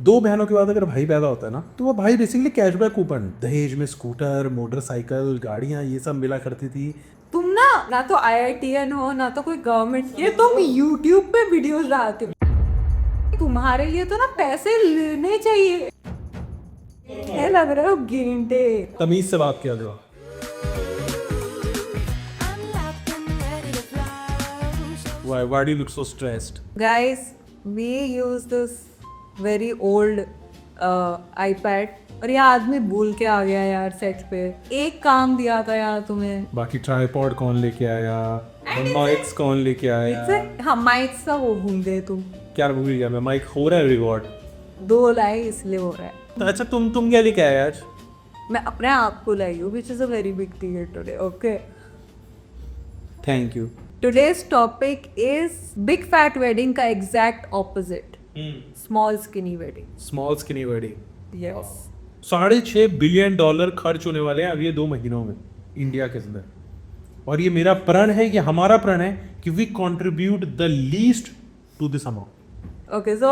दो बहनों के बाद अगर भाई पैदा होता है ना, तो वो भाई बेसिकली कैशबैक कूपन, दहेज में स्कूटर, मोटरसाइकिल, गाड़ियाँ, ये सब मिला करती थी। तुम ना तो IITN हो ना तो कोई गवर्नमेंट ये तुम YouTube पे वीडियोस डालते हो। तुम्हारे लिए तो ना पैसे लेने चाहिए। क्या लग रहा हो गेंडे। तमीज से बात किया जाओ। Why do you look so stressed? Guys, we use this very old iPad और ये आदमी भूल के आ गया यार सेट पे। एक काम दिया था यार तुम्हें। बाकी ट्राइपॉड कौन लेके आया, माइक्स कौन लेके आया? हाँ माइक्स का वो भूल गए तुम। क्या भूल गया मैं? माइक हो रहा है रिकॉर्ड। 2 लाए इसलिए हो रहा है। तो अच्छा तुम क्या लेके आए आज? मैं अपने आप को लाई हूँ, which is a very big deal today, okay? Thank you. Today's topic is big fat wedding का exact opposite. Small skinny wedding. Small skinny wedding. Yes. $6.5 billion खर्च होने वाले हैं अब ये 2 महीनों में इंडिया के अंदर। और ये मेरा प्रण है, ये हमारा प्रण है कि we contribute the least to this amount. Okay, so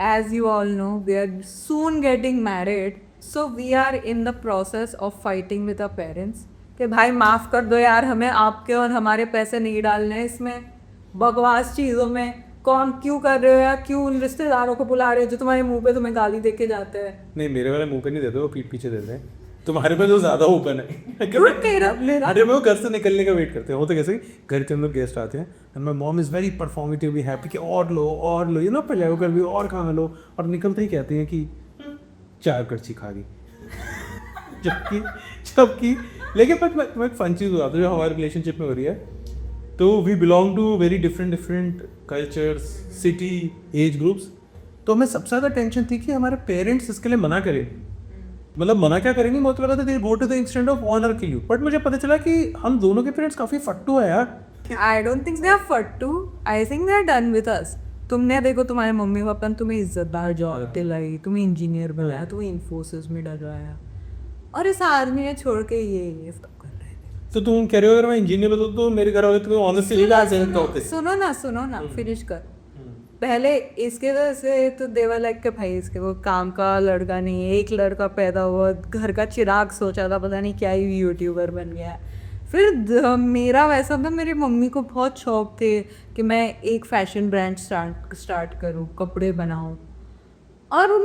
as you all know, we are soon getting married. So we are in the process of fighting with our parents. कि भाई माफ़ कर दो यार, हमें आपके और हमारे पैसे नहीं डालने हैं इसमें बकवास चीज़ों में। कौन क्यों कर रहे हो यार? क्यों उन रिश्तेदारों को बुला रहे हो जो तुम्हारे मुंह पे तुम्हें गाली दे के जाते हैं? नहीं, मेरे वाले मुंह पे नहीं देते, वो पीठ पीछे देते हैं। तुम्हारे पे तो ज्यादा ओपन है। तेरा अरे मैं वो घर से निकलने का वेट करते हैं। वो तो कैसे घर के अंदर गेस्ट आते हैं and my mom is very performatively happy कि और लो यू नो पहले वो कर भी और खा लो, और निकलते ही कहते हैं कि 4 कड़छी खा गई। जबकि लेकिन मैं एक फन चीज़ बताता हूँ जो हमारे रिलेशनशिप में हो रही है। तो we belong to very different cultures, city, age groups. तो हमें सबसे ज़्यादा टेंशन थी कि हमारे पेरेंट्स इसके लिए मना करें। मतलब मना क्या करेंगे, मुझे लगा था they go to the extent of honour kill you, but मुझे पता चला कि हम दोनों के पेरेंट्स काफ़ी फट्टू है यार। I don't think they are फट्टू, I think they are done with us. तुमने देखो तुम्हारे मम्मी पापा ने तुम्हें इज्जतदार जॉब दिलाई, तुम्हें इंजीनियर बनाया, तुम्हें इन्फोसिस में डलवाया, और इस आदमी ने छोड़ के ये सब कर रहे हैं। तो तुम कह रहे हो अगर मैं इंजीनियर होता तो मेरे घर वाले तुम्हें ऑनेस्टली ला सकते होते। सुनो ना फिनिश कर। पहले इसके वजह से तो देवर लाइक के भाई इसके वो काम का लड़का नहीं है, एक लड़का पैदा हुआ, घर का चिराग सोचा था, पता नहीं क्या ही यूट्यूबर बन गया। फिर मेरा वैसा था, मेरी मम्मी को बहुत शौक थे कि मैं एक फैशन ब्रांड स्टार्ट करूँ, कपड़े बनाऊँ, और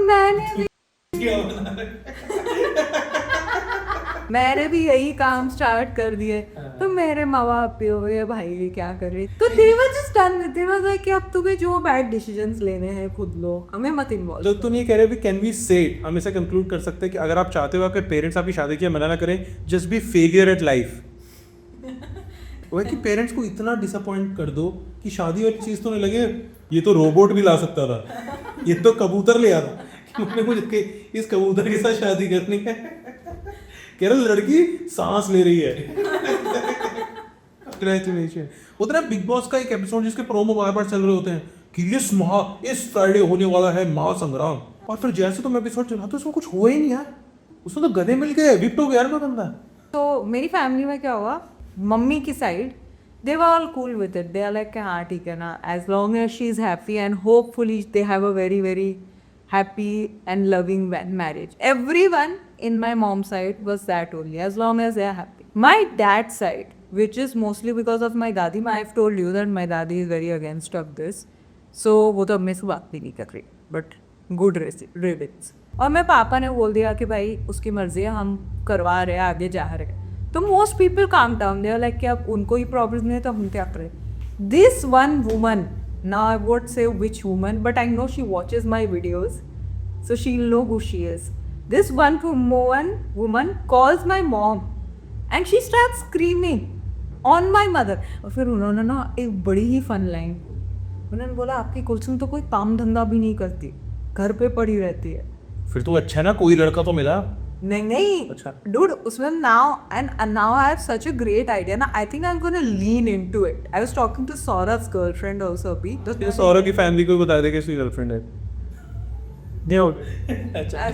मैंने भी यही काम स्टार्ट कर दिए। तो मेरे माँ बाप भी हो गए भाई ये क्या कर रही, तो they were just done with it. They were like कि अब तुम्हें जो बैड डिसीजंस लेने हैं खुद लो, हमें मत इन्वॉल्व। जो तुम ये कह रहे हो कैन वी से हम इसे कंक्लूड कर सकते हैं कि अगर आप चाहते हो आपके पेरेंट्स आपकी शादी के मना ना करें, just be failure at life. वो है कि पेरेंट्स को इतना डिसअपॉइंट कर दो कि शादी वाली चीज़ तो नहीं लगे ये तो रोबोट भी ला सकता था, ये तो कबूतर ले आता, उन्होंने मुझे इस कबूतर के साथ शादी करनी है। कह रहा लड़की सांस ले रही है। उतना बिग बॉस का एक एपिसोड जिसके प्रोमो बार चल रहे होते हैं कि इस फ्राइडे होने वाला है महासंग्राम, और फिर जैसे तुम एपिसोड चला तो उसमें कुछ हुआ ही नहीं यार, उसमें तो गधे मिल गए, विप्ट हो गया यार बंदा। तो मेरी फैमिली में क्या हुआ, मम्मी की side they were all cool with it, they are like हाँ ठीक है ना, as long as she is happy and hopefully they have a very very happy and loving marriage. Everyone in my mom's side was that only, as long as they are happy. My dad's side, which is mostly because of my dadi, I've told you that my dadi is very against of this, so वो तो अब मेरे से बात भी नहीं कर रही, but good riddance. और मेरे पापा ने बोल दिया कि भाई उसकी मर्जी है, हम करवा रहे हैं, आगे जा रहे हैं। तो most people calm down, they are like कि अब उनको ही प्रॉब्लम नहीं है तो हम क्या करें। This one woman, now I won't say which woman, but I know she watches my videos, so she'll know who she is. This one woman calls my mom and she starts screaming on my mother. और फिर उन्होंने ना एक बड़ी ही fun line, उन्होंने बोला आपकी कुलसुम तो कोई काम धंधा भी नहीं करती, घर पे पड़ी रहती है। फिर तो अच्छा ना कोई लड़का तो मिला। नहीं अच्छा dude, उसमें now I have such a great idea ना, I think I'm gonna lean into it. I was talking to Saurabh's girlfriend also अभी, तो सौरभ की फैमिली को बता दे कि उसकी गर्लफ्रेंड है। अच्छा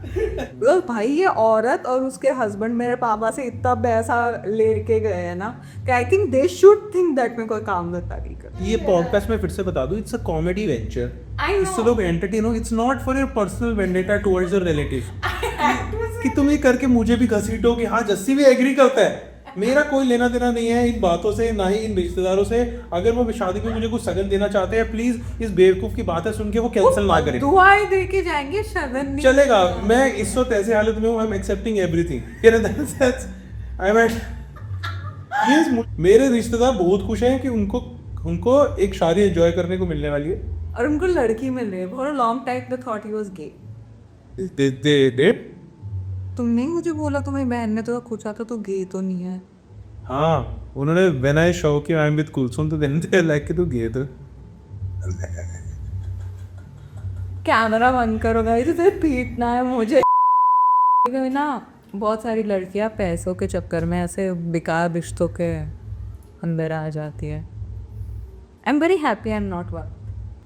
तो भाई ये औरत और उसके हस्बैंड मेरे पापा से इतना पैसा लेके गए हैं ना कि I think they should think that मैं कोई काम धंधा नहीं कर। ये पॉडकास्ट में फिर से बता दूं, it's a comedy venture. I know. इससे लोग एंटरटेन हो, it's not for your personal vendetta towards your relative कि तुम ये करके मुझे भी घसीटो कि हाँ जस्सी भी एग्री करता है। मेरा कोई लेना देना नहीं है इन बातों से, ना ही इन रिश्तेदारों से। अगर वो शादी में मुझे कुछ सगन देना चाहते हैं, प्लीज इस बेवकूफ की बातें सुन के वो कैंसिल ना करें। दुआएं दे के जाएंगे, शगन नहीं चलेगा, मैं इस वक्त ऐसी हालत में हूँ, I am accepting everything. I am at मेरे रिश्तेदार बहुत खुश हैं कि उनको एक शादी एंजॉय करने को मिलने वाली है। और उनको लड़की मिल रही है। For a long time they thought he was gay. They तुमने ही मुझे बोला तुम्हारी बहन ने तो पूछा था तो गे तो नहीं है। हाँ, उन्होंने व्हेन आई शो कि आई एम विद कुलसुम तो देन दे लाइक कि तू गे तो कैमरा बंद करो गाइस, इसे पीटना है मुझे ना। बहुत सारी लड़कियां पैसों के चक्कर में ऐसे बेकार रिश्तों के अंदर आ जाती है। I am very happy I am not one.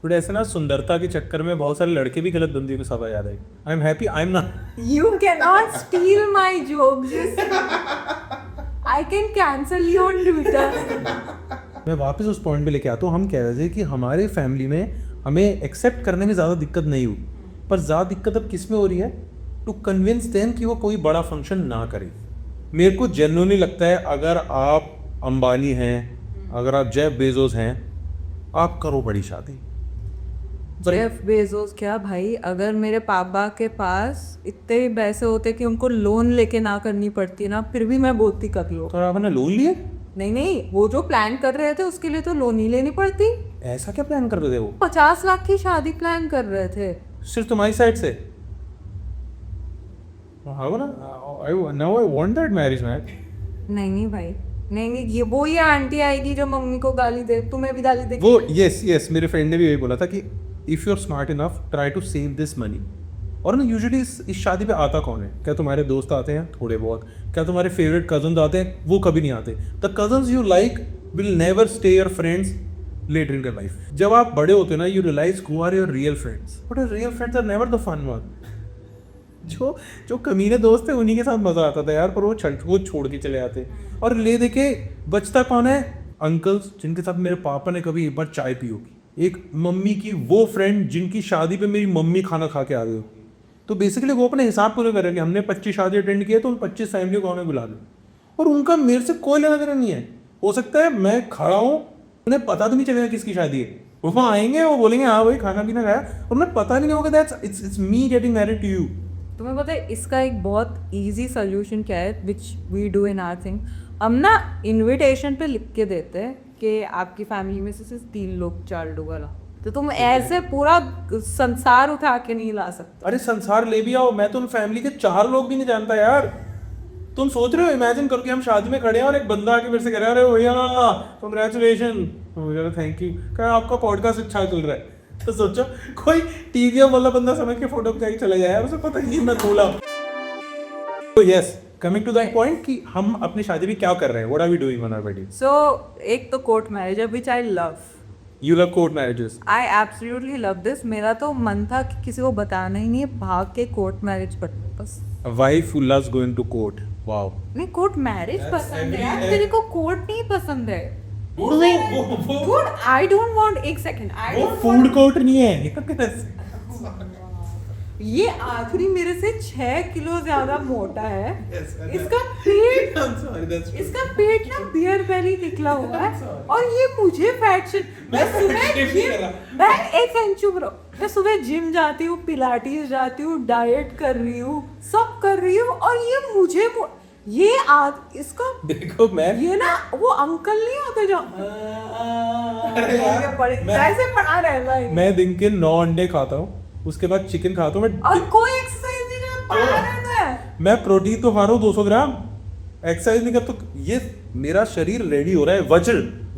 But ऐसे ना सुंदरता के चक्कर में बहुत सारे लड़के भी गलत बंदी को सब आ जाते हैं। I am happy I am not. You cannot steal my jokes. I can cancel you on Twitter. मैं वापस उस पॉइंट पे लेके आता हूँ। हम कह रहे थे कि हमारे फैमिली में हमें एक्सेप्ट करने में ज़्यादा दिक्कत नहीं हुई, पर ज़्यादा दिक्कत अब किस में हो रही है? टू कन्विंस देम कि वो कोई बड़ा फंक्शन ना करे। मेरे को जेन्युइनली लगता है अगर आप अंबानी हैं, अगर आप जेफ बेजोस हैं, आप करो बड़ी शादी। जेफ बेजोस क्या भाई, अगर मेरे पापा के पास इतने ही पैसे होते कि उनको लोन लेके ना करनी पड़ती ना, फिर भी मैं बोलती कर लो। तो आपने लोन लिए? नहीं, वो जो प्लान कर रहे थे उसके लिए तो लोन ही लेनी पड़ती। ऐसा क्या प्लान कर रहे थे वो? 50 लाख की शादी प्लान कर रहे थे सिर्फ तुम्हारी साइड से? हाँ ना, now I want that marriage man. नहीं भाई, नहीं ये वो ये आंटी आएगी जो मम्मी को गाली दे, तुम्हें भी गाली दे। वो यस मेरे फ्रेंड ने भी यही बोला था कि if you are smart enough try to save this money. और ना यूजुअली इस शादी पे आता कौन है? क्या तुम्हारे दोस्त आते हैं? थोड़े बहुत। क्या तुम्हारे फेवरेट कजन्स आते हैं? वो कभी नहीं आते। The cousins you like will never stay your friends later in your life. जब आप बड़े होते हैं ना, you realise who are your real friends, but your real friends are never the fun one. जो कमीने दोस्त है उन्हीं के साथ मजा आता था यार, पर वो छोड़ के चले जाते। और ले देके बचता कौन है? अंकल्स जिनके साथ मेरे पापा ने कभी एक बार चाय पी होगी, एक मम्मी की वो फ्रेंड जिनकी शादी पे मेरी मम्मी खाना खा के आ गई होगी। तो बेसिकली वो अपने हिसाब पूरे करेंगे, हमने 25 शादी अटेंड किए तो उन 25 फैमिली को हमें बुला लो, और उनका मेरे से कोई लेना देना नहीं है। हो सकता है मैं खड़ा हूँ, उन्हें पता तो नहीं चलेगा किसकी शादी है, वो वहाँ आएंगे, वो बोलेंगे हाँ भाई खाना पीना खाया, और उन्हें पता नहीं होगा that's it's me getting married to you. तुम्हें पता है इसका एक बहुत इजी सोल्यूशन क्या है, which we do in our thing. हम ना इनविटेशन पे लिख के देते हैं कि आपकी फैमिली में से सिर्फ 3 लोग 4 लोग ला, तो तुम ऐसे पूरा संसार उठा के नहीं ला सकते। अरे संसार ले भी आओ, मैं तो उन फैमिली के 4 लोग भी नहीं जानता यार। तुम सोच रहे हो, इमेजिन करो कि हम शादी में खड़े हैं और एक बंदा आके मेरे से कह रहा है अरे भैया कंग्रेचुलेशन, थैंक यू, क्या आपका पॉडकास्ट अच्छा चल रहा है। तो सोचो कोई टीवी वाला बंदा समझ के फोटो खिंचा के चला जाए यार, उसे पता नहीं मैं खोला। तो yes, coming to that point कि हम अपनी शादी में क्या कर रहे हैं, what are we doing on our wedding. So एक तो कोर्ट मैरिज है which I love. You love court marriages? I absolutely love this. मेरा तो मन था कि किसी को बताना ही नहीं है, भाग के कोर्ट मैरिज पर बस। A wife who loves going to court. Wow. नहीं कोर्ट मैरिज That's पसंद है यार, every- तेरे को कोर्ट नहीं पसंद है। वो Dude, I don't want, एक सेकंड, I वो don't फूड want, कोर्ट नहीं है। ये आखिरी मेरे से 6 किलो ज्यादा मोटा है। इसका पेट, इसका पेट ना बियर बेली निकला हुआ है, और ये मुझे फैट शेट। मैं एक सेकंड चुप रहो। मैं सुबह जिम जाती हूँ, पिलाटीज जाती हूँ, डाइट कर रही हूँ, सब कर रही हूँ, और ये मुझे इसका देखो मैं ये ना वो अंकल नहीं होते जो अरे यार, ऐसे पड़ा रहता है, मैं दिन के 9 अंडे खाता हूँ, उसके बाद चिकन खाता हूँ, और कोई एक्सरसाइज नहीं करता, पड़ा रहता है। मैं प्रोटीन तो खा रहा हूँ 200 ग्राम, एक्सरसाइज नहीं करता, तो ये मेरा शरीर रेडी हो रहा है,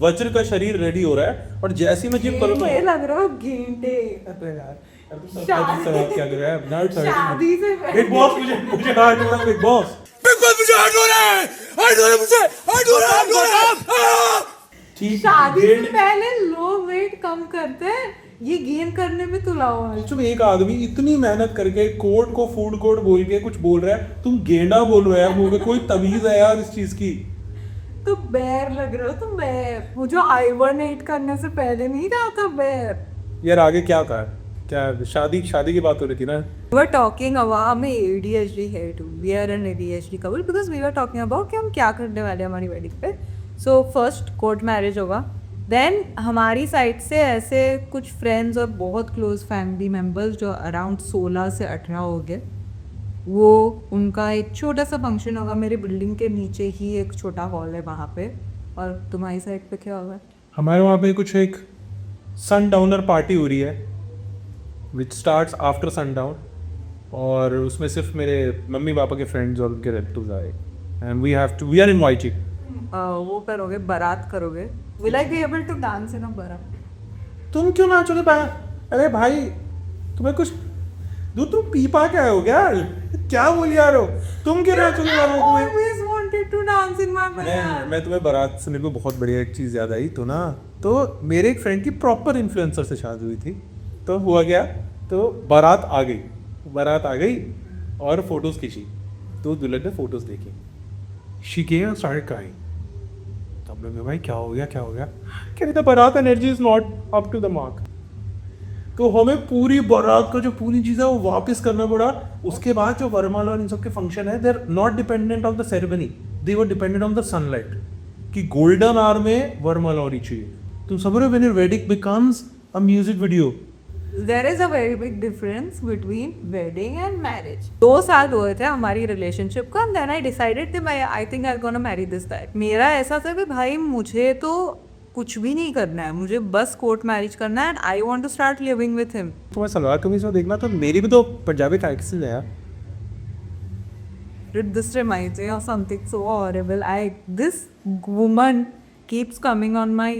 वज्र का शरीर रेडी हो रहा है, और जैसे ही मैं जिम करूँगा ये लग रहा है गेंडे। अरे यार क्या कर रहा है शादी से बिग बॉस, मुझे हार्ट हो रहा है, बिग बॉस मुझे हार्ट हो रहा है, शादी से पहले लो वेट कम करते हैं, ये गेन करने में तो लाओ आज। तुम एक आदमी इतनी मेहनत करके कोड को फूड कोड बोल के कुछ बोल रहा है, तुम गेंडा बोल रहे हो यार, मुंह में कोई तमीज है यार इस चीज की? तो बेर लग रहे हो तुम, बेर। वो जो हाइबरनेट करने से पहले नहीं रहा था बेर। यार आगे क्या था? क्या शादी शादी की बात हो रही थी ना? We were talking about हमें ADHD है too. We are an ADHD couple because we were talking about कि हम क्या करने वाले हैं हमारी वेडिंग पे. So first कोर्ट मैरिज होगा. Then हमारी साइड से ऐसे कुछ फ्रेंड्स और बहुत क्लोज फैमिली मेम्बर्स जो अराउंड 16 से 18 हो गए, वो उनका एक छोटा सा फंक्शन होगा मेरे बिल्डिंग के नीचे ही, एक छोटा हॉल है वहाँ पे. और तुम्हारी साइड पे क्या होगा? हमारे वहाँ पे कुछ एक सनडाउनर पार्टी हो रही है विच स्टार्ट्स आफ्टर सनडाउन, और उसमें सिर्फ मेरे मम्मी पापा के फ्रेंड्स और उनके रिलेटिव्स आए, एंड वी आर इनवाइटेड. वो करोगे, बारात करोगे. Will I be able to dance in a barat? तुम क्यों नाचोगे भाई? अरे भाई तुम्हें कुछ तुम पी पा के आए हो क्या? क्या बोल यार हो तुम? क्यों नाचोगे बारात में? Always wanted to dance in my barat. मैं तुम्हें बारात से मेरे को बहुत बढ़िया एक चीज़ याद आई. तो ना, तो मेरे एक फ्रेंड की प्रॉपर इन्फ्लुएंसर से शादी हुई थी. तो हुआ क्या, तो बारात आ गई और फोटोज खींची. तो दुल्हन ने फोटोज देखी. She came started crying. तब लोग भाई क्या हो गया कह रही था बारात energy is not up to the mark. तो हमें पूरी बारात का जो पूरी चीज़ है वो वापस करना पड़ा. उसके बाद जो वरमाला और इन सब के फंक्शन है, they are not dependent on the ceremony, they were dependent on the sunlight. कि गोल्डन आवर में वरमाला होनी चाहिए. तुम समझ रहे हो, when your wedding becomes a music video. There is a very big difference between wedding and marriage. 2 साल हुए थे हमारी रिलेशनशिप को, and then I decided that I think I'm gonna marry this guy. मेरा ऐसा था कि भाई मुझे तो कुछ भी नहीं करना है, मुझे बस कोर्ट मैरिज करना है, and I want to start living with him. तुम्हें सलवार कमीज में देखना, तो मेरी भी तो पंजाबी टाइटल है यार. This reminds me of something so horrible. This woman keeps coming on my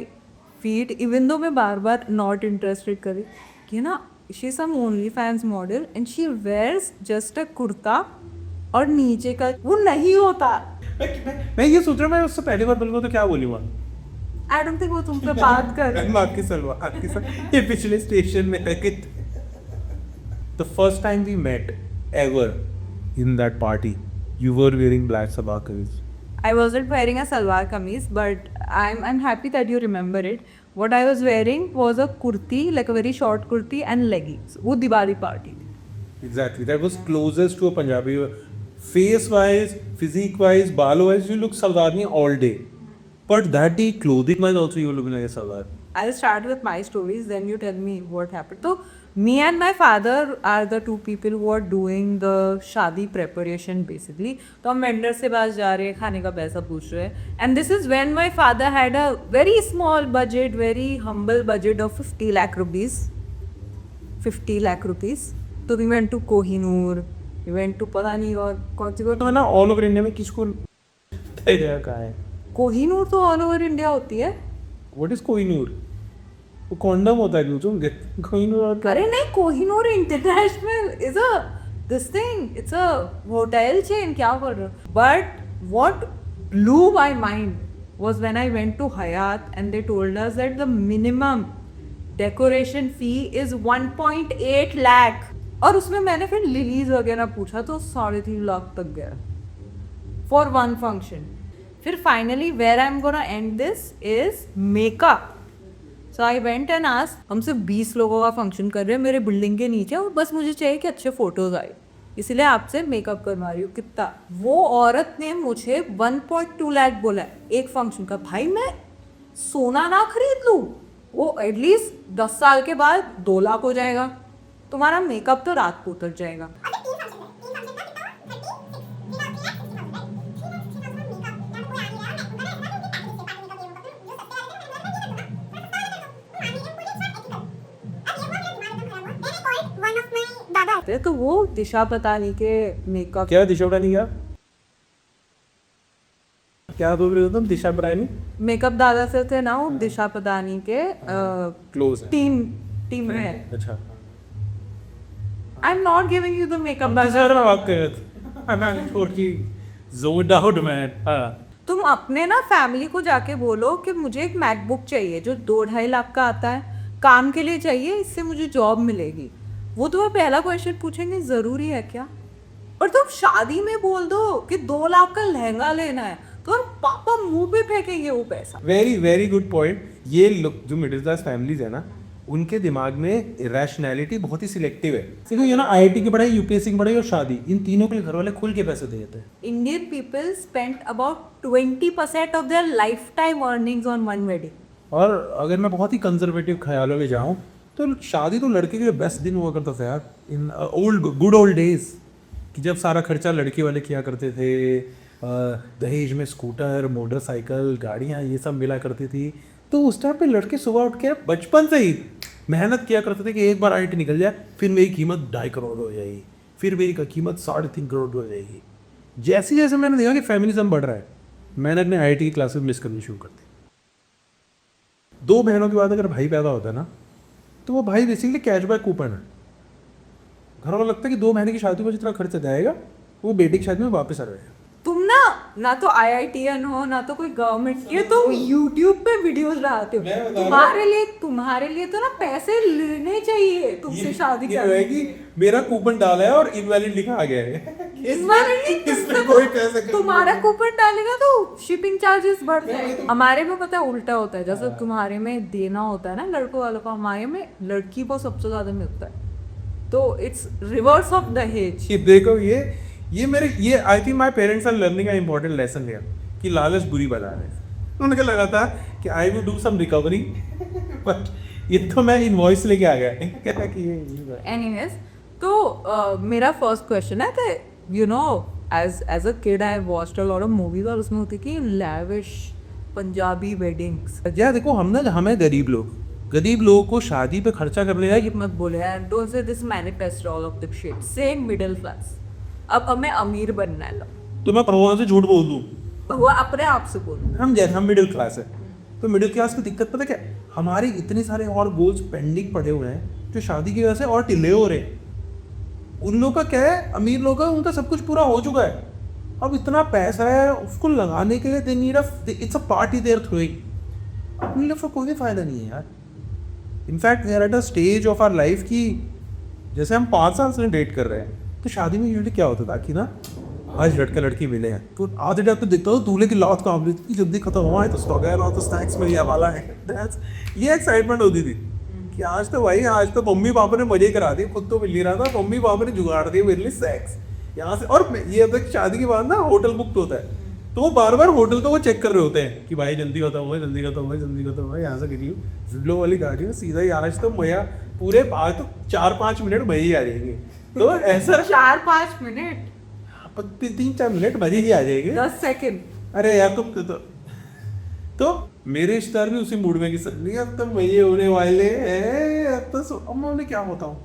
feed, even though मैं बार not interested करी. कि ना, she's some OnlyFans model and she wears just a kurta और नीचे का वो नहीं होता. मैं ये सोच रहा हूँ, मैं उससे पहली बार बोलूँगा तो क्या बोलूँगा? I don't think वो तुम पे बात कर. आपकी सलवार ये पिछले स्टेशन में है कि the first time we met ever in that party, you were wearing black salwar kameez. I wasn't wearing a salwar kameez, but I'm happy that you remember it. What I was wearing was a kurti, like a very short kurti and leggings. वो Diwali party. Exactly, that was closest to a Punjabi. Face wise, physique wise, baal wise, you look Sardani all day. But that day, clothing wise also, you look like a Sardar. I'll start with my stories, then you tell me what happened. So, me and my father are the two people who are doing the शादी preparation basically. तो हम vendor से पास जा रहे हैं, खाने का पैसा पूछ रहे हैं. And this is when my father had a very small budget, very humble budget of 50 lakh rupees. 50 lakh rupees. So we went to Kohinoor. We went to पता नहीं और कौन सी तो है ना, all over India में किसको जगह कहाँ है? कोहिनूर तो all over India होती है. What is Kohinoor? वो कॉन्डम होता है जो कोहिनूर. अरे नहीं, Kohinoor international is a this thing, it's a hotel chain. क्या कर रहे हो? But what blew my mind was when I went to Hyatt and they told us that the minimum decoration fee is 1.8 lakh. और उसमें मैंने फिर लिलीज वगैरह पूछा तो 3.5 लाख तक गया फॉर वन फंक्शन. फिर finally where I am gonna and this is makeup. So I went and asked, हम सिर्फ 20 लोगों का फंक्शन कर रहे हैं मेरे बिल्डिंग के नीचे, और बस मुझे चाहिए कि अच्छे फोटोज आए, इसलिए आपसे मेकअप करवा रही हूँ. कितना? वो औरत ने मुझे 1.2 लाख बोला है एक फंक्शन का. भाई मैं सोना ना खरीद लूँ, वो एटलीस्ट 10 साल के बाद 2 लाख हो जाएगा. तुम्हारा मेकअप तो रात को उतर जाएगा. तो वो दिशा पतानी के मेकअप. क्या दिशा पतानी? क्या बोल रहे हो तुम? दिशा पतानी मेकअप दादा से थे ना, वो दिशा पतानी के क्लोज टीम में है. अच्छा, I am not giving you the makeup sir मैं बात कर रहा था. मैं थोड़ी जोन आउट मैन. तुम अपने ना फैमिली को जाके बोलो कि मुझे एक मैकबुक चाहिए जो 2-2.5 लाख का आता है. काम के लिए चाहिए, इससे मुझे जॉब मिलेगी, वो तुम्हें पहला क्वेश्चन पूछेंगे ज़रूरी है क्या? और तुम शादी में बोल दो कि 2 लाख का लहंगा लेना है, तो पापा मुंह पे फेंकेंगे वो पैसा। Very very good point. ये लोग जो मिडिल क्लास फैमिलीज है ना, उनके दिमाग में रैशनैलिटी बहुत ही सिलेक्टिव है। देखो ये ना आईआईटी की पढ़ाई, यूपीएससी की पढ़ाई और शादी, इन तीनों के लिए घर वाले खुल के पैसे दे देते हैं। Indian people spent about 20% of their lifetime earnings on one wedding. और अगर मैं बहुत ही कंजर्वेटिव ख्यालों में जाऊँ तो शादी तो लड़के के लिए बेस्ट दिन हुआ करता था यार, इन गुड ओल्ड डेज, कि जब सारा खर्चा लड़के वाले किया करते थे। दहेज में स्कूटर, मोटरसाइकिल, गाड़ियाँ ये सब मिला करती थी। तो उस टाइम पे लड़के सुबह उठ के बचपन से ही मेहनत किया करते थे कि एक बार आईआईटी निकल जाए, फिर मेरी कीमत 2.5 करोड़ हो जाएगी, फिर मेरी कीमत 3.5 करोड़ हो जाएगी। जैसे जैसे मैंने देखा कि फेमिनिज्म बढ़ रहा है, मैंने अपने आईआईटी की क्लासेस मिस करनी शुरू कर दी। 2 बहनों के बाद अगर भाई पैदा होता है ना, तो वो भाई बेसिकली कैशबैक कूपन है। घर वाला लगता है कि 2 महीने की शादी में जितना खर्च जाएगा वो बेटी की शादी में वापस आ जाएगा। तुम ना तो IITian हो, ना तो कोई गवर्नमेंट की, तुम YouTube पे वीडियोस डालते हो। तुम्हारे लिए तो ना पैसे लेने चाहिए तुमसे शादी करने की। मेरा कूपन डाला है और इनवैलिड लिखा आ गया है। इसमें कोई पैसे तुम्हारा कूपन डालेगा तो शिपिंग चार्जेस बढ़ जाएंगे। हमारे में पता है उल्टा होता है, जैसे तुम्हारे में देना होता है ना लड़कों वालों को, हमारे में लड़की को सबसे ज्यादा मिलता है। तो इट्स रिवर्स ऑफ दहेज। देखो ये I think my parents are learning a important lesson here कि लालच बुरी बला है। उन्हें लगा था कि I will do some recovery, but ये तो मैं इनवॉइस लेके आ गया। कहता कि ये एनीवेज, तो मेरा फर्स्ट क्वेश्चन है कि you know as a kid I watched a lot of movies, और उसमें होती थी लैविश पंजाबी वेडिंग्स। यार देखो हमें गरीब लोगों को शादी पे खर्चा करने ये मत बोले यार, don't say this manifest all of the shit, same middle class. अब हमें अमीर बनना है, लो तो मैं भगवान से झूठ बोल दूं, भगवान अपने आप से बोल। हम मिडिल क्लास है, तो मिडिल क्लास की दिक्कत पता क्या, हमारे इतने सारे और गोल्स पेंडिंग पड़े हुए हैं जो शादी की वजह से और डिले हो रहे हैं। उन लोगों का क्या है, अमीर लोगों का उनका सब कुछ पूरा हो चुका है, अब इतना पैसा है उसको लगाने के लिए, they need it's a party there throwing. अपने लिए कोई फायदा नहीं है यार। In fact we are at a stage of our life की जैसे हम 5 साल से डेट कर रहे हैं, तो शादी में यूजुअली क्या होता था कि ना आज लड़का लड़की मिले हैं तो आधे टाइम तो देखता हूँ दूल्हे की लात काम रही थी, जल्दी खत्म हुआ है तो स्टॉक है और तो स्नैक्स में ये वाला है। ये एक्साइटमेंट होती थी कि आज तो मम्मी पापा ने मजे करा दिए, खुद तो मिल नहीं रहा था, मम्मी पापा ने जुगाड़ दिया मेरे लिए सेक्स यहाँ से। और ये अब शादी के बाद ना होटल बुक होता है, तो वो बार बार होटल को वो चेक कर रहे होते हैं कि भाई जल्दी खत्म हुआ, जल्दी खत्म हुआ, जल्दी खत्म हुआ। यहाँ से गिरी जिलो वाली गाड़ी में सीधा यहाँ तो मैया पूरे आज तो 4-5 मिनट मजे ही आ जाएंगे। तो ऐसा 4-5 मिनट 3-4 मिनट मजे ही आ जाएंगे, 10 सेकंड। अरे यार तुम तो मेरे रिश्तेदार भी उसी मूड में कि नहीं अब तो मजे होने वाले हैं, अब तो मैं क्या बताऊं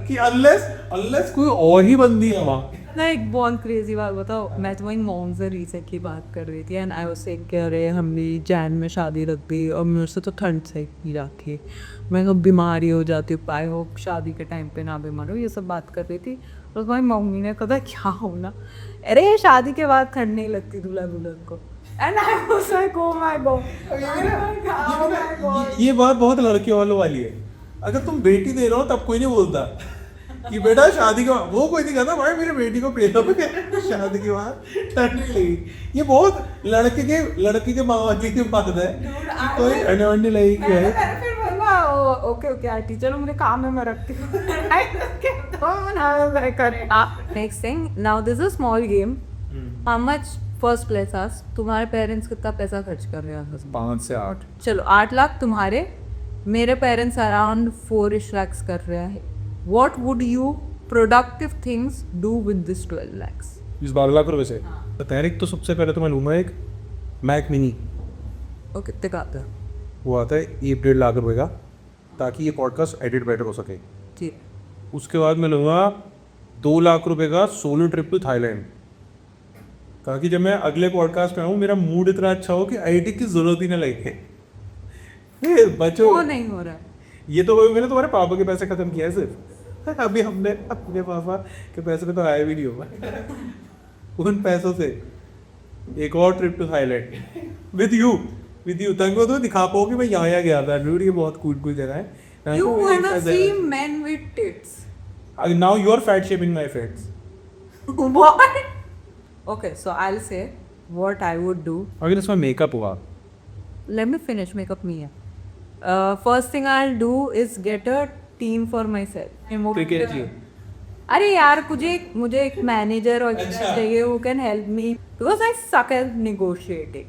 कि अनलेस कोई और ही बंदी है वहाँ। ना एक बहुत क्रेजी बात बताओ, मैं तुम्हारी मॉम से रिसेंटली बात कर रही थी एंड आई वाज सेइंग कि अरे हमने जैन में शादी रख दी और मेरे से तो ठंड से ही जाती है, मैं कब बीमारी हो जाती हूँ, आई होप शादी के टाइम पे ना बीमार हो, ये सब बात कर रही थी। और तुम्हारी मम्मी ने कहा क्या होना, अरे शादी के बाद ठंड नहीं लगती दूल्हा दुल्हन को। And I was like oh my God, ये बात बहुत लड़के वालों वाली है। अगर तुम बेटी दे रहे हो तब कोई नहीं बोलता कि बेटा शादी के बाद, वो कोई नहीं कहता भाई मेरी बेटी को पेड़ा पे शादी के बाद ठंड नहीं लगी। ये बहुत लड़के के माँ बाप की बात है कि कोई ठंड नहीं लगेगी। ओके आंटी चलो मुझे काम है, मैं रखती हूँ। Next thing, now this is a small game. How much first place as, तुम्हारे पेरेंट्स कितना पैसा खर्च कर रहे हैं? 5 से 8। चलो 8 लाख तुम्हारे, मेरे पेरेंट्स अराउंड 4 lakhs कर रहे हैं। What would you productive things do with this 12 lakhs? इस 12 लाख रुपए से तहरीक तो सबसे पहले तो मैं लूँगा एक मैक मिनी। और कितने का आता है? वो आता है 1-1.5 लाख रुपए का, ताकि ये पॉडकास्ट एडिट बेटर हो सके। ठीक। उसके बाद मैं लूँगा 2 लाख रुपए का सोलो ट्रिप टू थाईलैंड, ताकि जब मैं अगले पॉडकास्ट में आऊँ मेरा मूड इतना अच्छा हो कि आईटी की जरूरत ही ना लगे। बचो, वो नहीं हो रहा है। ये तो मैंने तुम्हारे पापा के पैसे खत्म किया है सिर्फ, अभी हमने अपने पापा के पैसे पे तो आया भी नहीं होगा। उन पैसों से एक और trip to Thailand with you, with you, ताकि तो दिखा पाओ कि मैं यहाँ गया था डूड, ये बहुत कूल जगह है। You wanna see men with tits? Now you are fat shaming my fats. What? Okay, so I'll say what I would do. अगर इसमें मेकअप हुआ, Let me finish makeup me. First thing I'll do is get a team for myself. Cricket अरे यार मुझे एक manager और चाहिए who can help me because I suck at negotiating.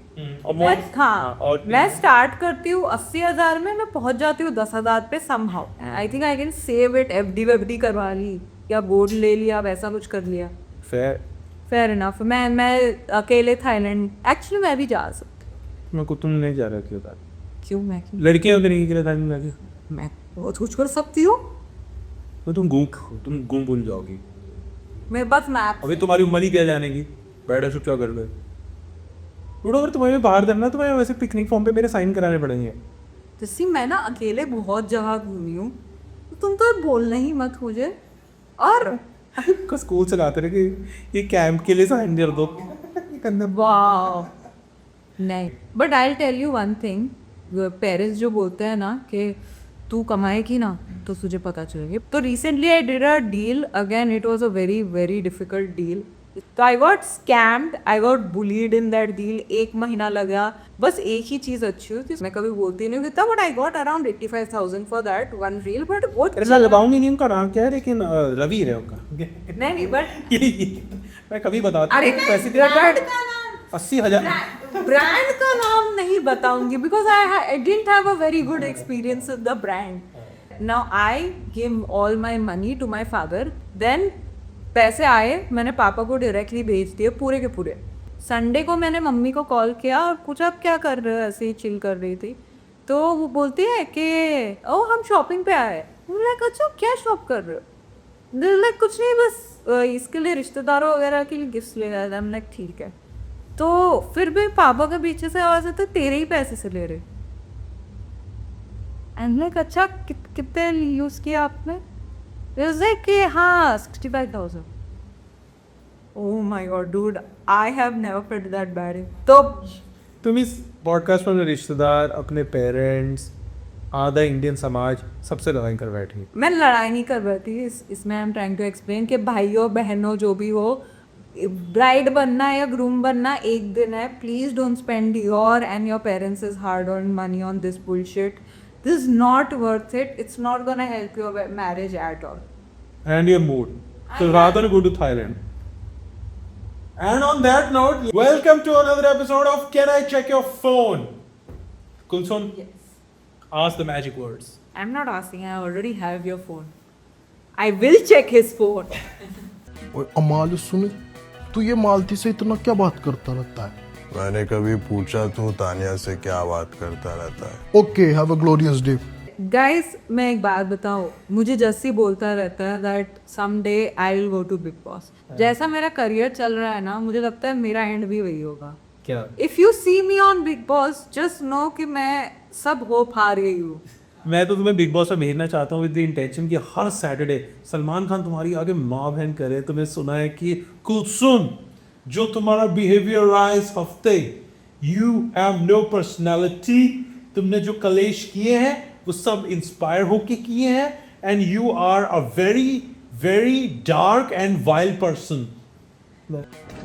But हाँ, मैं स्टार्ट करती हूँ 80,000 में, मैं पहुँच जाती हूँ 10,000 पे somehow. I think I can save it. FD करवा ली या गोल्ड ले लिया, वैसा कुछ कर लिया. Fair enough. मैं अकेले थाईलैंड, एक्चुअली मैं भी जा सकती. मैं तुम नहीं जा रहा, क्यों था? क्यों मैं लड़कियां उधर नहीं के थाईलैंड जाके, मैं बहुत कुछ कर सकती हूँ. तो तुम घूम भूल जाओगी. मैं बस मैप. अभी तुम्हारी उम्र ही क्या जाने की, बैठे चुप क्या कर लो. बूढ़ो अगर तुम्हें बाहर देना तो मैं वैसे पिकनिक फॉर्म पे मेरे साइन कराने पड़ेंगे. जैसे मैं ना अकेले बहुत जगह घूमी हूँ, तो तुम तो बोलना ही मत मुझे. और को स्कूल से लाते रहे कि ये कैंप के लिए साइन कर दो. वाह नहीं, but I tell you one thing. Parents जो बोलते हैं ना कि तू कमाएगी ना तो तुझे पता चलेगा. तो recently I did a deal again. It was a very very difficult deal. तो I got scammed, I got bullied in that deal. 1 महीना लगा. बस एक ही चीज़ अच्छी हुई थी, मैं कभी बोलती नहीं कितना, but I got around 85,000 for that one reel. But वो लगाऊंगी नहीं, उनका नाम क्या है, लेकिन रवि है उनका. नहीं बट मैं कभी बताता अरे पैसे ब्रांड का नाम 80,000 ब्रांड का नाम नहीं बताऊंगी because I didn't have a very good experience with the brand. Now I give all my money to my father. Then पैसे आए, मैंने पापा को डायरेक्टली भेज दिए पूरे के पूरे. संडे को मैंने मम्मी को कॉल किया और पूछा आप क्या कर रहे हो, ऐसे ही चिल कर रही थी. तो वो बोलती है कि ओ हम शॉपिंग पे आए. लाइक अच्छा क्या शॉप कर रहे हो? लाइक कुछ नहीं, बस इसके लिए रिश्तेदारों वगैरह के लिए गिफ्ट ले रहा था. हम लाइक ठीक है. तो फिर भी पापा के पीछे से आवाज आता तेरे ही पैसे से ले रहे. एंड लाइक अच्छा कितने यूज किया आपने? कि हाँ 65,000. Oh my god, dude, I have never felt that bad. तो तुम इस पॉडकास्ट में अपने रिश्तेदार, अपने पेरेंट्स, आधा इंडियन समाज सबसे लड़ाई कर बैठी. मैं लड़ाई नहीं कर बैठी. इसमें I am trying to explain कि भाइयों बहनों जो भी हो, ब्राइड बनना या ग्रूम बनना एक दिन है. Please don't spend your and your parents is hard earn money on this bullshit. This is not worth it. It's not gonna help your marriage at all. And your mood. So rather go to Thailand. And on that note, welcome to another episode of Can I Check Your Phone? Kulson, Yes. ask the magic words. I'm not asking. I already have your phone. I will check his phone. ओए अमाल सुन, तू ये मालती से इतना क्या बात करता रहता है? मैंने कभी पूछा तू तानिया से क्या बात करता रहता है. Okay, have a glorious day. Guys मैं एक बात बताऊँ, मुझे जस्सी बोलता रहता है that someday I will go to Bigg Boss. जैसा मेरा करियर चल रहा है ना, मुझे लगता है मेरा एंड भी वही होगा. क्या? If you see me on Bigg Boss just know कि मैं सब होप हार गई हूँ. मैं तो तुम्हें बिग बॉस में भेजना चाहता हूँ विद द इंटेंशन कि हर सैटरडे सलमान खान तुम्हारी आगे माँ बहन करे. तुम्हें सुना है कि कुलसुम जो तुम्हारा बिहेवियर रहा इस हफ्ते, यू हैव नो पर्सनैलिटी. तुमने जो कलेश किए हैं वो सब इंस्पायर होके किए हैं. And you are a very very dark and wild person.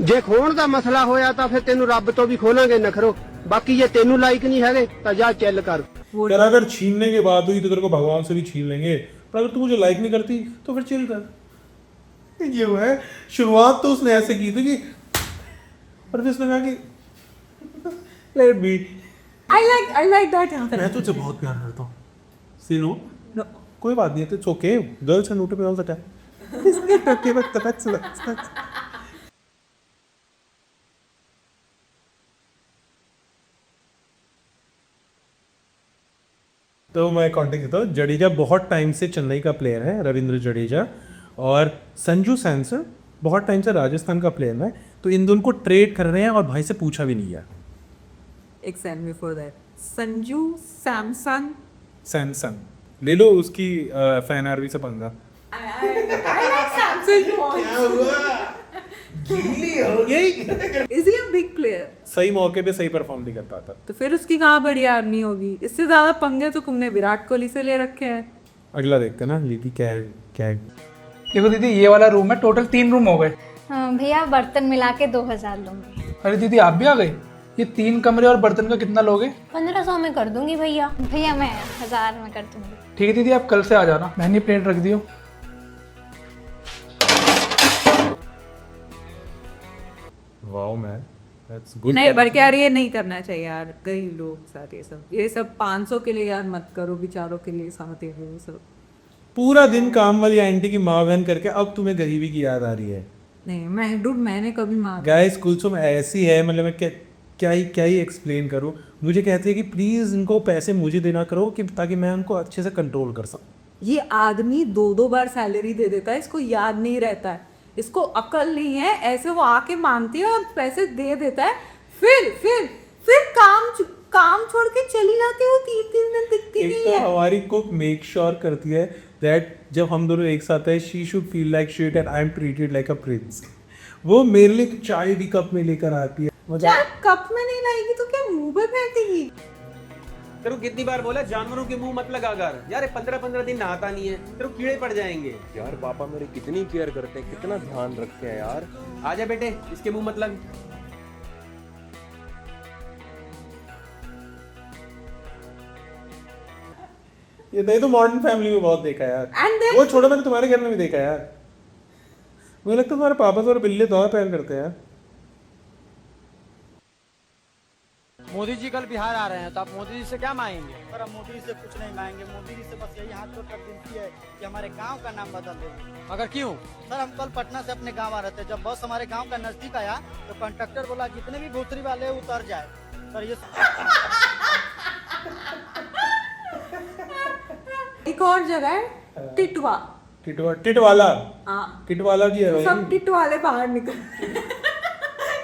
ਜੇ ਖੋਣ ਦਾ ਮਸਲਾ ਹੋਇਆ ਤਾਂ ਫਿਰ ਤੈਨੂੰ ਰੱਬ ਤੋਂ ਵੀ ਖੋਲਾਂਗੇ ਨਖਰੋ. ਬਾਕੀ ਜੇ ਤੈਨੂੰ ਲਾਇਕ ਨਹੀਂ ਹੈਗੇ ਤਾਂ ਜਾ ਚੱਲ ਕਰ. यार अगर छीनने के बाद हुई तो तेरे को भगवान से भी छीन लेंगे. पर अगर तू मुझे लाइक नहीं करती तो फिर चिल कर. ये हुआ है. शुरुआत तो उसने ऐसे की थी कि, और फिर उसने कहा कि let be. I like that answer. मैं तुझसे बहुत प्यार करता हूँ. See no No. कोई बात नहीं है. It's okay. Girls are notable all the time. इसलिए ओके बट दैट्स तो मैं कॉन्टेक्ट देता हूँ. जडेजा बहुत टाइम से चेन्नई का प्लेयर है, रविंद्र जडेजा. और संजू सैमसन बहुत टाइम से राजस्थान का प्लेयर है. तो इन दोनों को ट्रेड कर रहे हैं और भाई से पूछा भी नहीं है. Except before that, Sanju Samson. Samson ले लो, उसकी FNRV से पंगा. I like Samsung more. गीली हो गई। Is he a big player? सही मौके पे सही परफॉर्म नहीं कर पाता। तो फिर उसकी कहाँ बड़ी आर्मी होगी? इससे ज्यादा पंगे तो तुमने विराट कोहली से ले रखे हैं। अगला देखते हैं ना दीदी क्या है क्या है। देखो दीदी, ये वाला रूम है, टोटल 3 रूम हो गए। हाँ, भैया बर्तन मिला के 2000 लूंगी। अरे दीदी, आप भी आ गए? ये 3 कमरे और बर्तन का कितना लोगे? 1500 में कर दूंगी भैया। भैया मैं 1000 में कर दूंगी। ठीक है दीदी, आप कल से आ जाना। मैंने प्लेट रख दियो। Wow man, that's good. नहीं बल्कि यार ये नहीं करना चाहिए यार, गरीब लोग साथ ये सब 500 के लिए यार मत करो, बेचारों के लिए साथ ये वो सब। पूरा दिन काम वाली आंटी की माँ बहन करके अब तुम्हें गरीबी की याद आ रही है। नहीं मैंने कभी मार गाइस कुलसुम ऐसी है, मतलब मैं क्या ही एक्सप्लेन करूँ। मुझे कहती है कि प्लीज़ इनको पैसे मुझे देना करो कि ताकि मैं उनको अच्छे से कंट्रोल कर सकूँ। ये आदमी 2 बार सैलरी दे देता है, इसको याद नहीं रहता है, इसको अकल नहीं है, ऐसे वो आके मांगती है और पैसे दे देता है, फिर काम छोड़ के चली जाती है, वो 3 दिन दिखती एक नहीं तो है। हमारी कुक मेक श्योर करती है दैट जब हम दोनों एक साथ है she should feel like sheet and I M treated like a prince. वो मेरे लिए चाय भी कप में लेकर आती है। चाय कप में नहीं लाएगी तो क्या मुंह पे फेंकेगी? तेरे को कितनी बार बोला जानवरों के मुंह मत लगा कर यार। 15-15 दिन नहाता नहीं है, तेरे को कीड़े पड़ जाएंगे। यार पापा मेरे कितनी केयर करते हैं, कितना ध्यान रखते हैं यार। आजा बेटे, इसके मुंह मत लग। ये तो मॉडर्न फैमिली में बहुत देखा है यार। And then- वो छोड़ो, मैंने तुम्हारे घर में भी देखा है यार। मुझे लगता है तुम्हारे पापा से और बिल्ली दोनों प्यार करते हैं यार। मोदी जी कल बिहार आ रहे हैं तो आप मोदी जी से क्या मांगेंगे? सर हम मोदी जी से कुछ नहीं मांगेंगे। मोदी जी से बस यही हाथ जोड़कर विनती है कि हमारे गांव का नाम बदल देंगे। मगर क्यों? सर हम कल पटना से अपने गांव आ रहे थे, जब बस हमारे गांव का नजदीक आया तो कंडक्टर बोला जितने भी भूतरी वाले उतर जाए। सर ये एक और जगह है टिटवाला। हाँ टिटवाला जी है भाई। सब टिट वाले बाहर निकल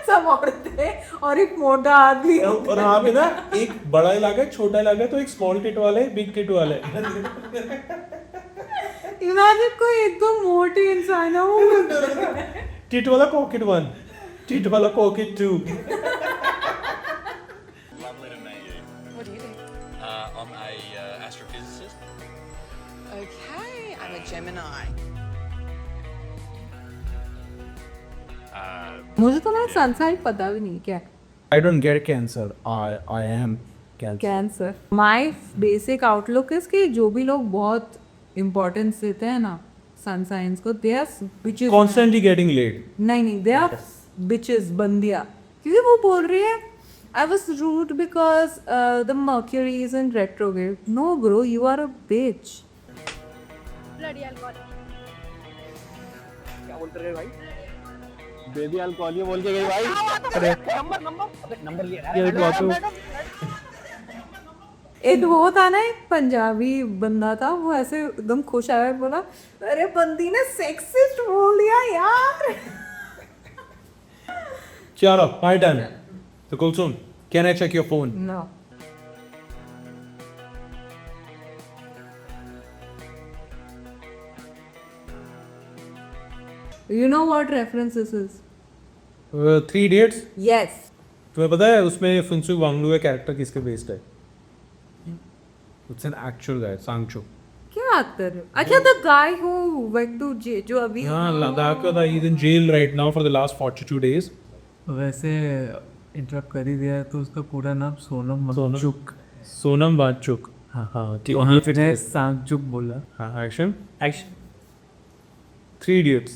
सब औरतें और एक मोटा आदमी। और वहाँ पे ना एक बड़ा इलाका है, छोटा इलाका है, तो एक स्मॉल टिट वाला है, बिग टिट वाला है। इमेजिन कोई एकदम मोटी इंसान है वो। टिट वाला कॉकेट 1, टिट वाला कॉकेट 2। What do you do? I'm a astrophysicist. Okay, I'm a Gemini. मुझे तो ना सनसाइन पता भी नहीं क्या I don't get cancer. I am cancer. Cancer. My basic outlook is कि जो भी लोग बहुत इम्पोर्टेंस देते हैं ना सन साइंस को, they are bitches. Constantly getting late. नहीं दे आर बिचेस, बंदिया। क्योंकि वो बोल रही है I was rude because the Mercury is in retrograde. No bro, you are a bitch. क्या बोलते रहे भाई? बेबी अल्कोहल बोल के गई भाई। नंबर लिया एक वो था ना, एक पंजाबी बंदा था, वो ऐसे एकदम खुश आया, बोला अरे बंदी ने सेक्सिस्ट बोल दिया यार। चलो, my turn. So Kulsum, can I check your phone? No. You know what reference this is? 3 Idiots. Yes. तुम्हें पता है उसमें फुनसुक वांगडू का कैरेक्टर किसके बेस्ड है? It's an actual guy, सांगचुक। क्या बात कर रहे हो? अच्छा, the guy who went to jail, जो अभी हाँ, लद्दाख का था। He's in jail right now for the last 42 days. वैसे इंटरप्ट कर ही दिया है तो उसका पूरा नाम सोनम वांगचुक। हाँ ठीक, वहाँ फिर है सांगचुक बोला। हाँ, एक्शन 3 Idiots।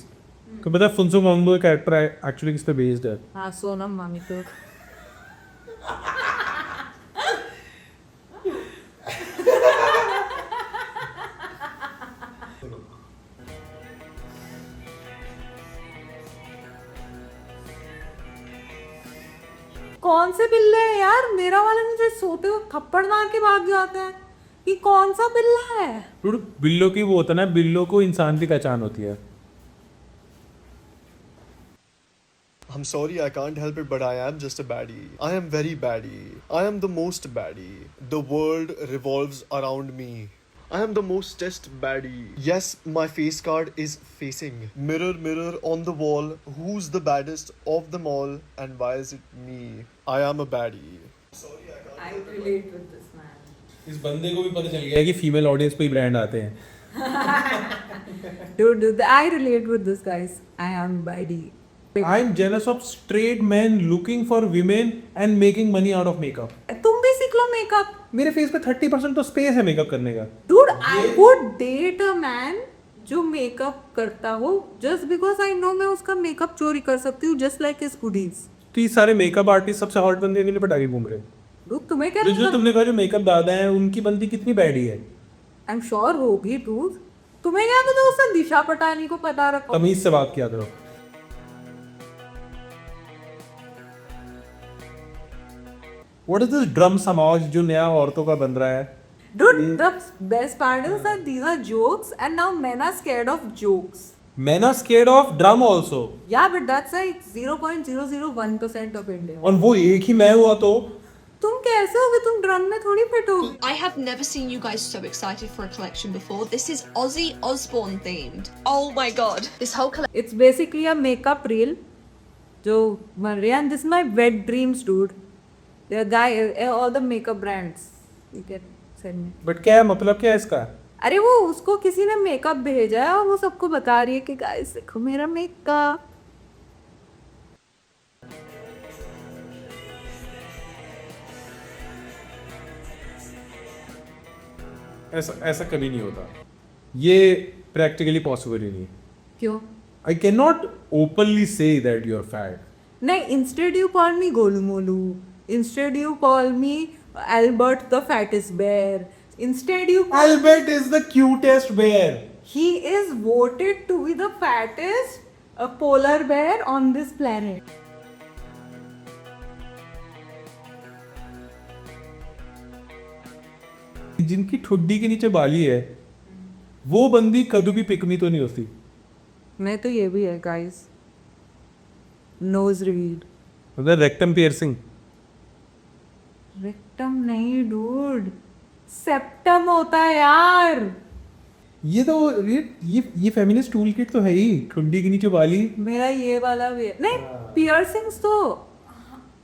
को पता है फुनसुक वांगडू का कैरेक्टर एक्चुअली किस पे बेस्ड है? हाँ, सोनम मामी तो कौन से बिल्ले है यार? मेरा वाला मुझे सोते हुए थप्पड़ मार के भाग जाता है। ये कौन सा बिल्ला है? बिल्लो की वो होता है ना, बिल्लो को इंसान की पहचान होती है। I'm sorry, I can't help it, but I am just a baddie. I am very baddie. I am the most baddie. The world revolves around me. I am the most stressed baddie. Yes, my face card is facing. Mirror, mirror on the wall. Who's the baddest of them all? And why is it me? I am a baddie. I relate with this man. इस बंदे को भी पता चल गया है कि female audience पे ही ब्रांड आते हैं. Dude, I relate with this, guys. I am baddie. I'm jealous of straight men looking for women and making money out of makeup. तुम भी सीख लो मेकअप. मेरे फेस पे 30% तो स्पेस है मेकअप करने का. Dude, I would date a man जो मेकअप करता हो just because I know मैं उसका मेकअप चोरी कर सकती हूँ just like his goodies. तो ये सारे मेकअप आर्टिस्ट सबसे हॉट बंदे के लिए पटाखे घूम रहे हैं. Dude, तुम्हें क्या जो तुमने कहा जो मेकअप दादा है उनकी बंदी कितनी बैडी है. I'm sure होगी dude. तुम्हें क्या पता उसने दिशा पटानी को पता रखो. तमीज से बात किया करो. What is this ड्रम समाज जो नया औरतों का बन रहा है? Dude, the best part is that these are jokes and now men are scared of jokes. Men are scared of drum also. Yeah, but that's like 0.001% of India. और वो एक ही मैं हुआ तो तुम कैसे होगे? तुम ड्रम में थोड़ी फिट हो. I have never seen you guys so excited for a collection before. This is Ozzy Osbourne themed. Oh my god. This whole collection. It's basically a makeup reel. जो बन रही है and this is my wet dreams, dude. The guy, all the makeup brands. You can send me. But क्या मतलब क्या है इसका? अरे वो उसको किसी ने मेकअप भेजा है और वो सबको बता रही है कि गाइस देखो मेरा मेकअप. ऐसा कभी नहीं होता. ये प्रैक्टिकली पॉसिबल ही नहीं. क्यों? I cannot openly say that you're fat. नहीं, instead you call me Golu Molu. Instead you call me Albert the fattest bear. Instead you call Albert is the cutest bear. He is voted to be the fattest polar bear on this planet. जिनकी ठुड्डी के नीचे बाली है वो बंदी कभी भी पिकनी तो नहीं होती. मैं तो ये भी है गाइस. Nose reveal. मतलब रेक्टम पियर्सिंग. रेक्टम नहीं डूड, सेप्टम होता है यार. ये तो ये फेमिनिस्ट टूल किट तो है ही. ठुड्डी के नीचे बाली. मेरा ये वाला भी है. नहीं, पियर्सिंग्स तो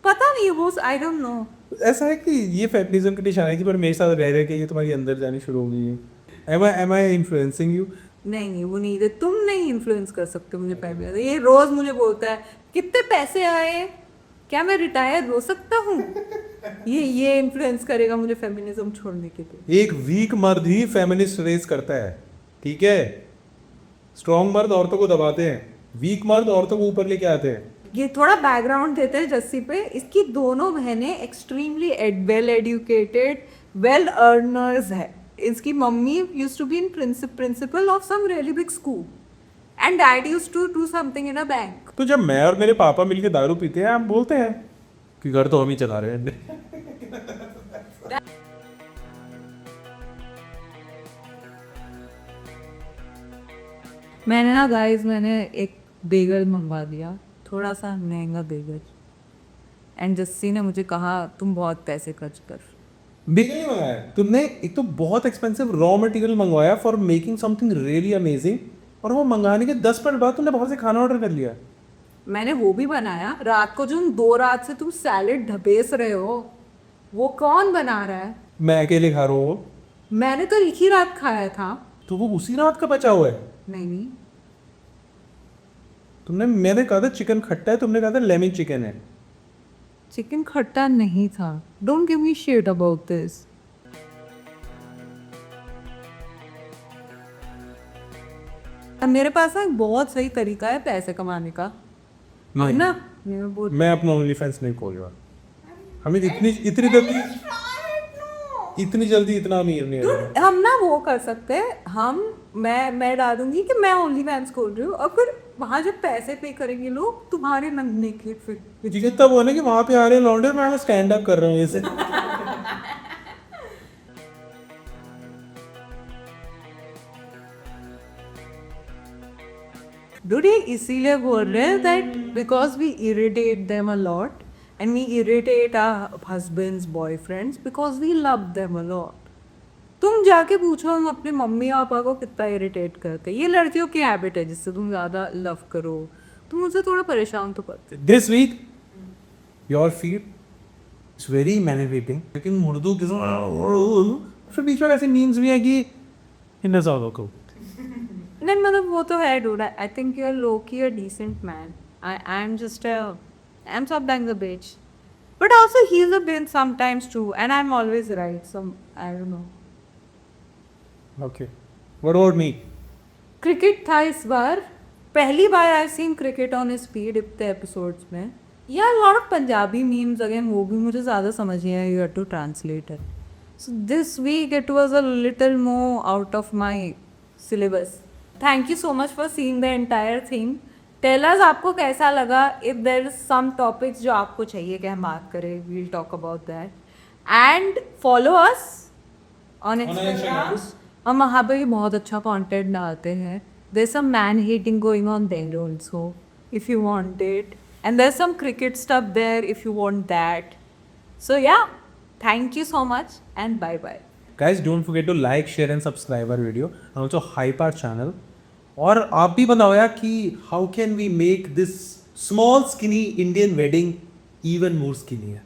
पता नहीं वो आई डोंट नो. ऐसा है कि ये फेमिनिज्म की निशान है कि पर मेरे साथ रह रहे कि ये तुम्हारी अंदर जानी शुरू हो गई है. Am I influencing you? नहीं वो नहीं. तुम नहीं इन्फ्लुएंस कर सकते मुझे. पहले ये रोज मुझे बोलता है कितने पैसे आए, क्या मैं रिटायर हो सकता हूँ. ये इन्फ्लुएंस करेगा मुझे फेमिनिज्म छोड़ने के लिए. एक वीक मर्द ही फेमिनिस्ट रेस करता है. ठीक है, स्ट्रॉन्ग मर्द औरतों को दबाते हैं, वीक मर्द औरतों को यूपर लेके आते हैं. ये थोड़ा बैकग्राउंड देते हैं जस्सी पे. इसकी दोनों बहनें extremely well educated well earners है. इसकी mummy used to be in principal of some really big school and dad used to do something in a bank. तो जब मैं और मेरे पापा मिलके दारू पीते हैं हम बोलते हैं कि घर तो हम ही चला रहे हैं. मैंने ना गाइस मैंने एक बेगल मंगवा दिया, थोड़ा सा महंगा बेगल. एंड जस्सी ने मुझे कहा तुम बहुत पैसे खर्च कर. बेगल नहीं मंगाया तुमने. एक तो बहुत एक्सपेंसिव रॉ मटेरियल मंगवाया for making something really amazing, और वो मंगाने के 10 मिनट बाद तुमने बाहर से खाना ऑर्डर कर लिया. मैंने वो भी बनाया. रात को जो 2 रात से तुम सैलेड ढपेस रहे हो वो कौन बना रहा है? मैं अकेले खा रहा हूँ. मैंने तो एक ही रात खाया था. तो वो उसी रात का बचा हुआ है. नहीं मैंने कहा था चिकन खट्टा है, तुमने कहा था लेमन चिकन है. चिकन खट्टा नहीं था. Don't give me shit about this. मेरे पास ना एक बहुत सही तरीका है पैसे कमाने का. नहीं ना मैं अपना ओनली फैंस नहीं खोल रहा. हमें इतनी जल्दी इतना अमीर नहीं है. हम ना वो कर सकते हैं. मैं डालूंगी कि मैं ओनली फैंस खोल रही हूँ और फिर वहाँ जब पैसे पे करेंगे लोग तुम्हारे नंगने के फिर जितना वो है ना कि वहाँ पे आ रहे हैं लॉन्डर, मैं स्टैंड अप कर रहा हूँ ऐसे. Dude, ये इसीलिए बोल रहे हैं that because we irritate them a lot and we irritate our husbands, boyfriends because we love them a lot. तुम जाके पूछो हम अपने मम्मी पापा को कितना इरिटेट करते हैं। ये लड़कियों की हैबिट है जिससे तुम ज़्यादा लव करो, तुम मुझसे थोड़ा परेशान तो करते। This week your feed it's very manipulating, लेकिन मुर्दू किस फिर बीच में ऐसे मीम्स भी है कि इन ज़्यादा को नहीं मतलब वो तो है dude, I think you are low key a decent man, I am just I am sometimes a bitch, but also he is a bitch sometimes too, and I am always right, so I don't know. Okay, what about me? Cricket था इस बार, पहली बार I seen cricket on speed इतने episodes में। Ya lot of Punjabi memes again, वो भी मुझे ज़्यादा समझ नहीं आया, you have to translate it. So this week it was a little more out of my syllabus. Thank you so much for seeing the entire thing. Tell us आपको कैसा लगा, if there is some topics जो आपको चाहिए कि हम बात करें, we will talk about that, and follow us on Instagram. हम वहाँ पे भी बहुत अच्छा कंटेंट डालते हैं। There some man hating going on there also if you want it, and there some cricket stuff there if you want that. So ya, thank you so much and bye bye. Guys, don't forget to like, share and subscribe our video and also hype our channel. और आप भी बताओ यार कि how can we make this small skinny Indian wedding even more skinnier?